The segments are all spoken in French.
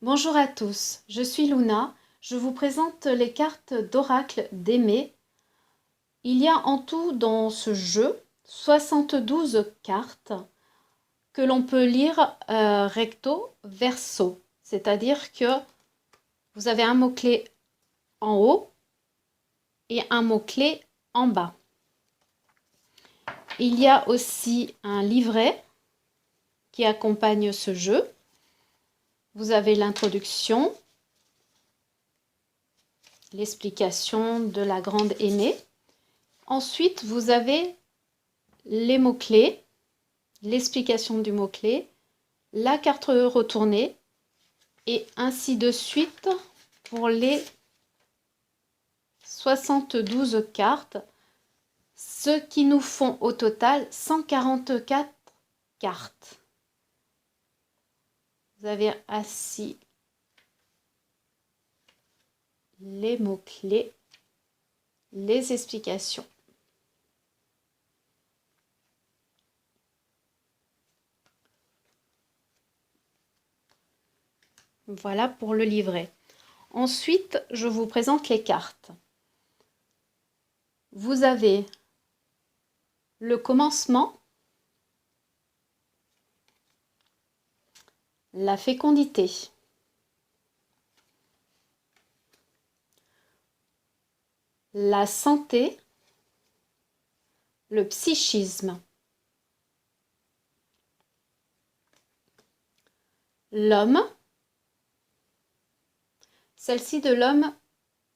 Bonjour à tous, je suis Luna. Je vous présente les cartes d'oracle d'Aimé. Il y a en tout dans ce jeu 72 cartes que l'on peut lire recto verso. C'est-à-dire que vous avez un mot-clé en haut et un mot-clé en bas. Il y a aussi un livret qui accompagne ce jeu. Vous avez l'introduction, l'explication de la grande Aimée. Ensuite, vous avez les mots-clés, l'explication du mot-clé, la carte retournée et ainsi de suite pour les 72 cartes, ce qui nous font au total 144 cartes. Vous avez ainsi les mots-clés, les explications. Voilà pour le livret. Ensuite, je vous présente les cartes. Vous avez le commencement, la fécondité, la santé, le psychisme, l'homme. Celle-ci de l'homme,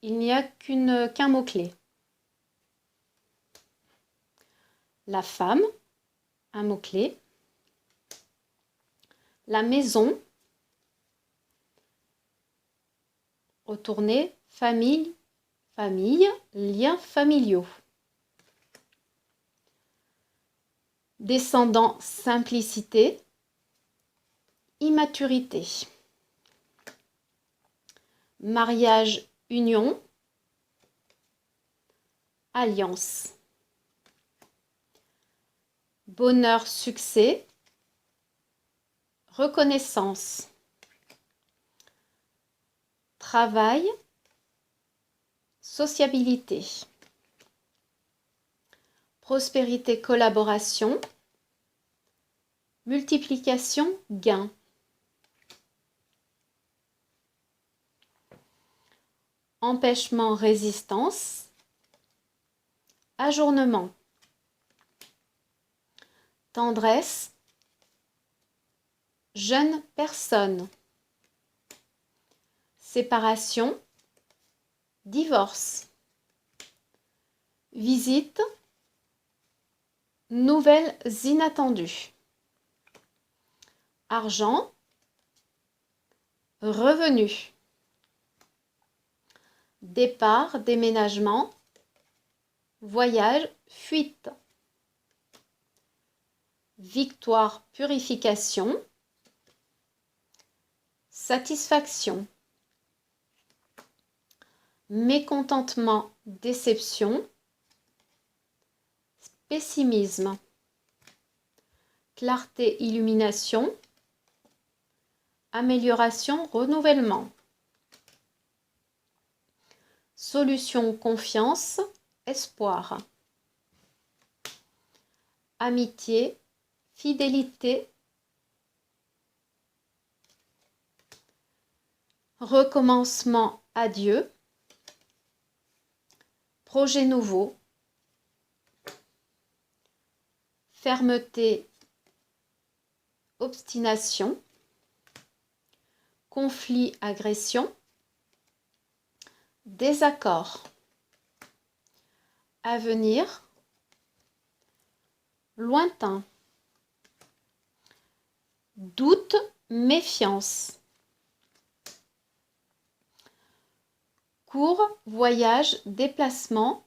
il n'y a qu'un mot-clé. La femme, un mot-clé. La maison, retourner, famille, famille, liens familiaux. Descendant, simplicité, immaturité. Mariage, union, alliance. Bonheur, succès, reconnaissance. Travail, sociabilité. Prospérité, collaboration. Multiplication, gain. Empêchement, résistance. Ajournement. Tendresse. Jeune personne. Séparation. Divorce. Visite. Nouvelles inattendues. Argent. Revenu. Départ, déménagement. Voyage, fuite. Victoire, purification. Satisfaction. Mécontentement, déception. Pessimisme. Clarté, illumination. Amélioration, renouvellement. Solution, confiance, espoir. Amitié, fidélité. Recommencement, adieu. Projet nouveau. Fermeté, obstination. Conflit, agression. Désaccord. Avenir. Lointain. Doute, méfiance. Cours, voyage, déplacement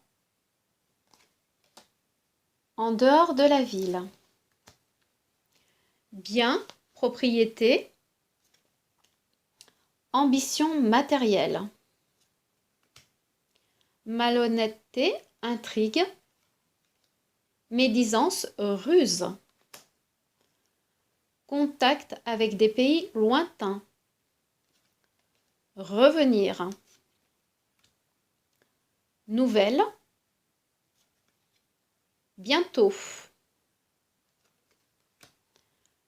en dehors de la ville. Bien, propriété. Ambition matérielle. Malhonnêteté, intrigue. Médisance, ruse. Contact avec des pays lointains. revenir, nouvelle, bientôt,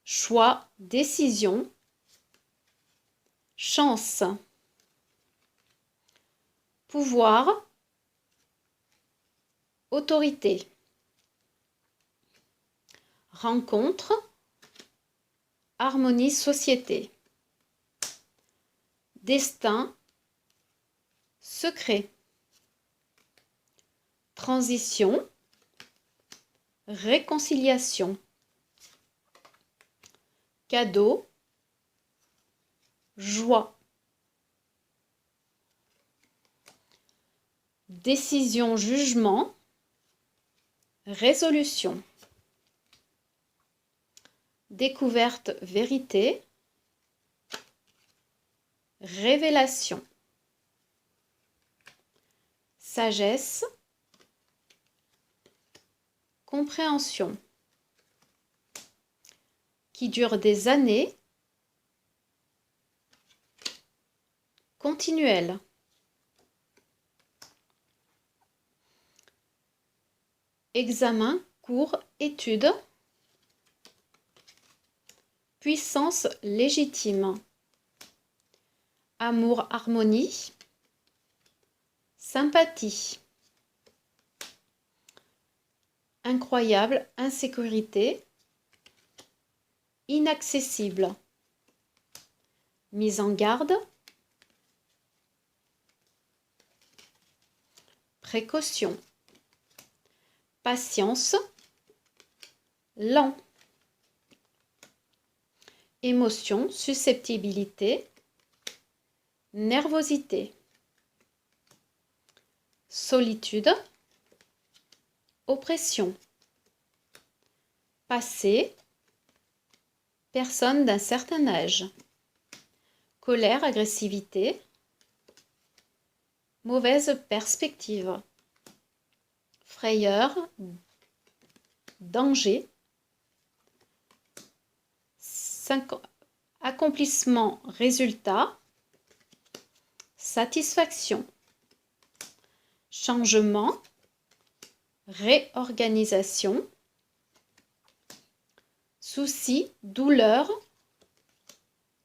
choix, décision, chance, pouvoir, autorité, rencontre, harmonie, société, destin, secret, transition, réconciliation, cadeau, joie, décision, jugement, résolution, découverte, vérité, révélation, sagesse, compréhension, qui dure des années, continuelle, examen, cours, étude, puissance légitime, amour, harmonie, sympathie, incroyable, insécurité, inaccessible, mise en garde, précaution, patience, lent, émotion, susceptibilité, nervosité, solitude, oppression, passé, personne d'un certain âge, colère, agressivité, mauvaise perspective, frayeur, danger, accomplissement, résultat, satisfaction, changement, réorganisation, souci, douleur,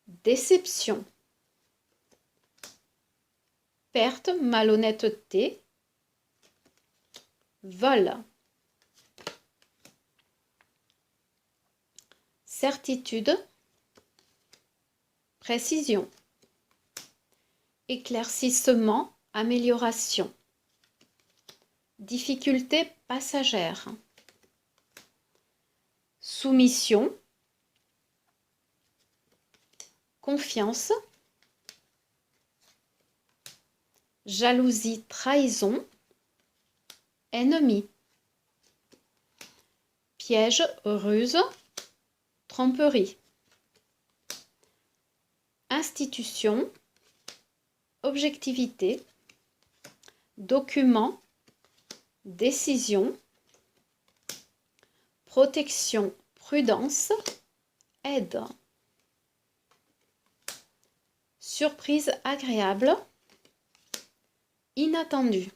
déception, perte, malhonnêteté, vol, certitude, précision, éclaircissement, amélioration, difficulté passagère, soumission, confiance, jalousie, trahison, ennemi, piège, ruse, tromperie, institution, objectivité, document, décision, protection, prudence, aide, surprise agréable, inattendu,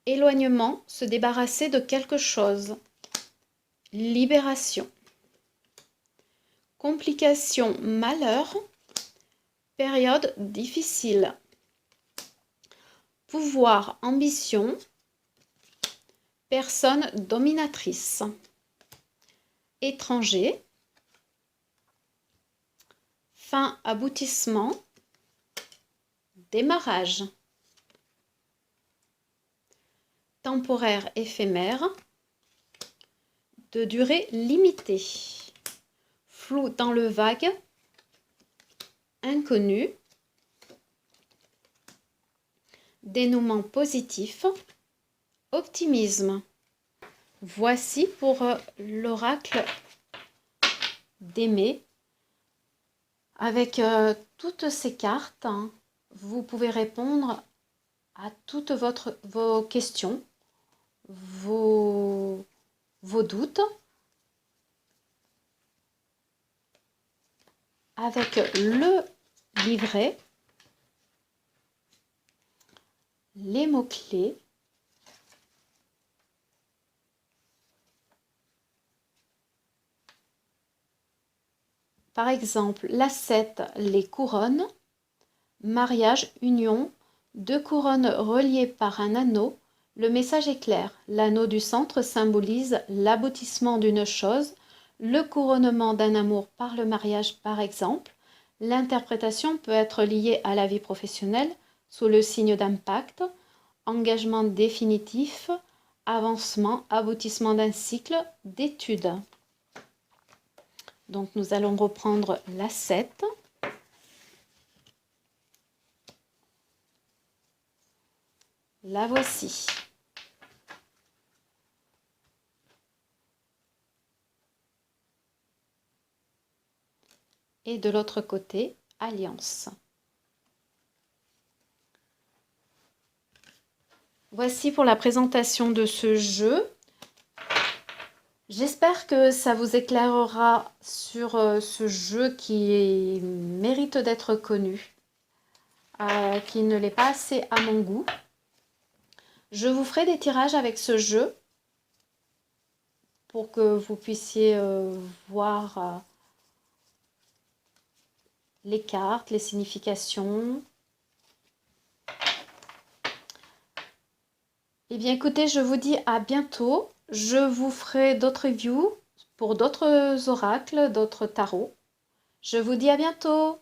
éloignement, se débarrasser de quelque chose, libération, complication, malheur, période difficile, pouvoir, ambition, personne dominatrice, étranger, fin, aboutissement, démarrage, temporaire, éphémère, de durée limitée, flou dans le vague, inconnu, dénouement positif, optimisme. Voici pour l'oracle d'Aimé. Avec toutes ces cartes, hein, vous pouvez répondre à toutes vos questions, vos doutes. Avec le livret, les mots-clés, par exemple l'ascète, les couronnes, mariage, union, deux couronnes reliées par un anneau. Le message est clair. L'anneau du centre symbolise l'aboutissement d'une chose, le couronnement d'un amour par le mariage par exemple. L'interprétation peut être liée à la vie professionnelle sous le signe d'impact, engagement définitif, avancement, aboutissement d'un cycle d'études. Donc nous allons reprendre l'ascète. La voici. Et de l'autre côté, alliance. Voici pour la présentation de ce jeu. J'espère que ça vous éclairera sur ce jeu qui mérite d'être connu, qui ne l'est pas assez à mon goût. Je vous ferai des tirages avec ce jeu pour que vous puissiez voir les cartes, les significations. Eh bien écoutez, je vous dis à bientôt. Je vous ferai d'autres reviews pour d'autres oracles, d'autres tarots. Je vous dis à bientôt.